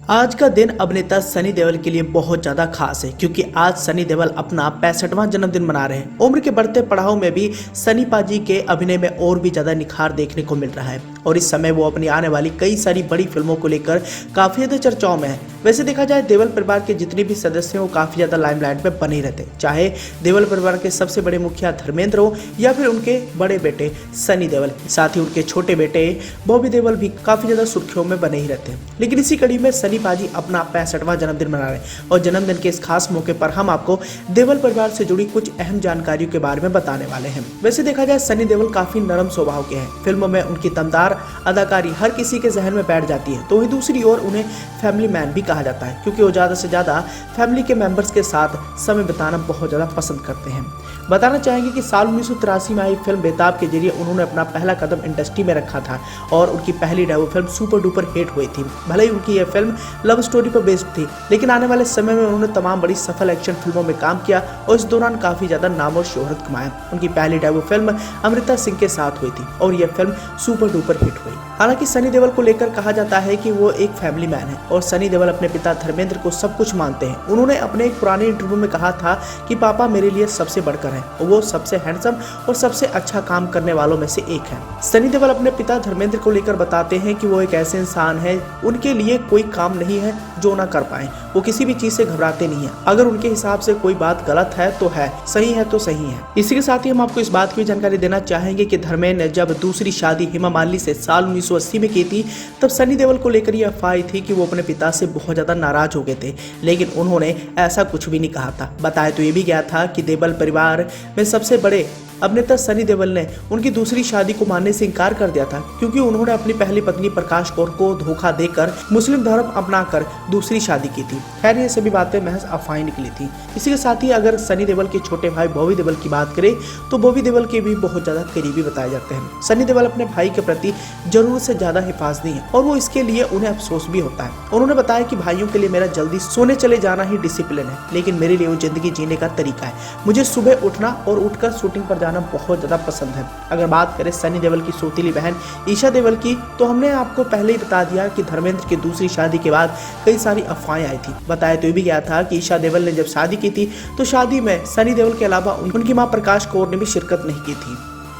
आज का दिन अभिनेता सनी देओल के लिए बहुत ज्यादा खास है क्योंकि आज सनी देओल अपना 65वां जन्मदिन मना रहे हैं। उम्र के बढ़ते पड़ाव में भी सनी पाजी के अभिनय में और भी ज्यादा निखार देखने को मिल रहा है और इस समय वो अपनी आने वाली कई सारी बड़ी फिल्मों को लेकर काफी ज्यादा चर्चाओं में है। वैसे देखा जाए देओल परिवार के जितने भी सदस्य हैं वो काफी ज्यादा लाइमलाइट में बने रहते हैं, चाहे देओल परिवार के सबसे बड़े मुखिया धर्मेंद्र हो या फिर उनके बड़े बेटे सनी देओल, साथ ही उनके छोटे बेटे बॉबी देओल भी काफी ज्यादा सुर्खियों में बने ही रहते हैं। लेकिन इसी कड़ी में सनी पाजी अपना 65वां जन्मदिन मना रहे हैं और जन्मदिन के इस खास मौके पर हम आपको देओल परिवार से जुड़ी कुछ अहम जानकारियों के बारे में बताने वाले हैं। वैसे देखा जाए सनी देओल काफी नरम स्वभाव के हैं। फिल्मों में उनकी दमदार अदाकारी हर किसी के जहन में बैठ जाती है, तो वहीं दूसरी ओर उन्हें फैमिली मैन भी कहा जाता है क्योंकि वो ज्यादा से ज्यादा फैमिली के मेंबर्स के साथ समय बिताना बहुत ज्यादा पसंद करते हैं। बताना चाहेंगे कि साल 1983 में आई फिल्म बेताब के जरिए उन्होंने अपना पहला कदम इंडस्ट्री में रखा था और उनकी पहली debut film super duper hit हुई थी। भले ही उनकी यह फिल्म लव स्टोरी पर बेस्ड थी, लेकिन आने वाले समय में उन्होंने तमाम बड़ी सफल एक्शन फिल्मों में काम किया और इस दौरान काफी ज्यादा नाम और शोहरत कमाया। उनकी पहली डेब्यू फिल्म अमृता सिंह के साथ हुई थी और यह फिल्म सुपर डुपर हिट हुई। हालांकि सनी देओल को लेकर कहा जाता है कि वो एक फैमिली मैन है और सनी देओल अपने पिता धर्मेंद्र को सब कुछ मानते हैं। उन्होंने अपने एक पुराने इंटरव्यू में कहा था कि पापा मेरे लिए सबसे बढ़कर हैं और वो सबसे हैंडसम और सबसे अच्छा काम करने वालों में से एक है। सनी देओल अपने पिता धर्मेंद्र को लेकर बताते हैं कि वो एक ऐसे इंसान है, उनके लिए कोई काम नहीं है जो ना कर पाए। वो किसी भी चीज से घबराते नहीं है। अगर उनके हिसाब से कोई बात गलत है तो है, सही है तो सही है। इसी के साथ ही हम आपको इस बात की जानकारी देना चाहेंगे कि धर्मेंद्र ने जब दूसरी शादी हेमा मालिनी से साल 1980 में की थी, तब सनी देओल को लेकर यह अफवाह थी कि वो अपने पिता से बहुत ज्यादा नाराज हो गए थे, लेकिन उन्होंने ऐसा कुछ भी नहीं कहा था। बताया तो ये भी गया था कि देओल परिवार में सबसे बड़े अभिनेता सनी देओल ने उनकी दूसरी शादी को मानने से इनकार कर दिया था क्योंकि उन्होंने अपनी पहली पत्नी प्रकाश कौर को धोखा देकर मुस्लिम धर्म अपनाकर दूसरी शादी की थी। खैर ये सभी बातें महज अफवाहें निकली थी। इसी के साथ ही अगर सनी देओल के छोटे भाई बॉबी देओल की बात करें तो बॉबी देओल के भी बहुत ज्यादा करीबी बताए जाते हैं। सनी देओल अपने भाई के प्रति जरूरत से ज्यादा हिफाजती है और वो इसके लिए उन्हें अफसोस भी होता है। उन्होंने बताया कि भाइयों के लिए मेरा जल्दी सोने चले जाना ही डिसिप्लिन है, लेकिन मेरे लिए वो जिंदगी जीने का तरीका है। मुझे सुबह उठना और उठकर शूटिंग पर जाना बहुत ज्यादा पसंद है। अगर बात करें सनी देओल की सौतेली बहन ईशा देओल की, तो हमने आपको पहले ही बता दिया कि धर्मेंद्र की दूसरी शादी के बाद कई सारी अफवाहें आई थी। बताया तो ये भी गया था कि ईशा देओल ने जब शादी की थी तो शादी में सनी देओल के अलावा उनकी मां प्रकाश कौर ने भी शिरकत नहीं की थी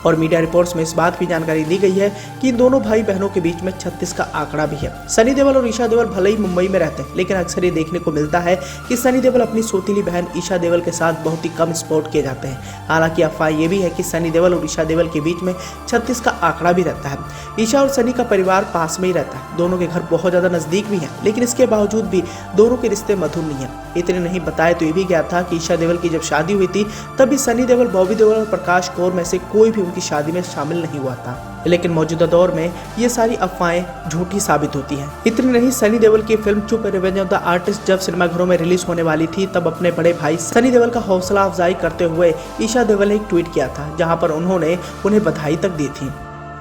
और मीडिया रिपोर्ट्स में इस बात की जानकारी दी गई है कि इन दोनों भाई बहनों के बीच में 36 का आंकड़ा भी है। सनी देओल और ईशा देओल भले ही मुंबई में रहते हैं, लेकिन अक्सर ये देखने को मिलता है कि सनी देओल अपनी सौतीली बहन ईशा देओल के साथ बहुत ही कम स्पॉट किए जाते हैं। हालांकि अफवाह ये भी है कि सनी देओल और ईशा देओल के बीच में 36 का आंकड़ा भी रहता है। ईशा और सनी का परिवार पास में ही रहता है, दोनों के घर बहुत ज्यादा नजदीक भी है, लेकिन इसके बावजूद भी दोनों के रिश्ते मधुर नहीं है। इतने नहीं, बताया तो ये भी गया था कि ईशा देओल की जब शादी हुई थी तब भी सनी देओल, बॉबी देओल और प्रकाश कौर में से कोई भी उनकी शादी में शामिल नहीं हुआ था। लेकिन मौजूदा दौर में ये सारी अफवाहें झूठी साबित होती हैं। इतनी नहीं, सनी देओल की फिल्म चुप रिवेंज ऑफ द आर्टिस्ट जब सिनेमाघरों में रिलीज होने वाली थी तब अपने बड़े भाई सनी देओल का हौसला अफजाई करते हुए ईशा देओल ने एक ट्वीट किया था जहां पर उन्होंने उन्हें बधाई तक दी थी।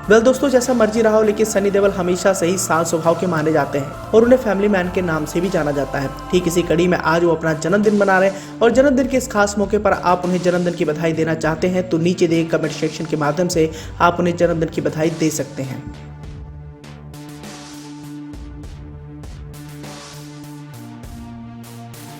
वेल दोस्तों, जैसा मर्जी रहा हो, लेकिन सनी देओल हमेशा से ही शांत स्वभाव के माने जाते हैं और उन्हें फैमिली मैन के नाम से भी जाना जाता है। ठीक इसी कड़ी में आज वो अपना जन्मदिन मना रहे हैं और जन्मदिन के इस खास मौके पर आप उन्हें जन्मदिन की बधाई देना चाहते हैं तो नीचे दिए कमेंट सेक्शन के माध्यम से आप उन्हें जन्मदिन की बधाई दे सकते हैं।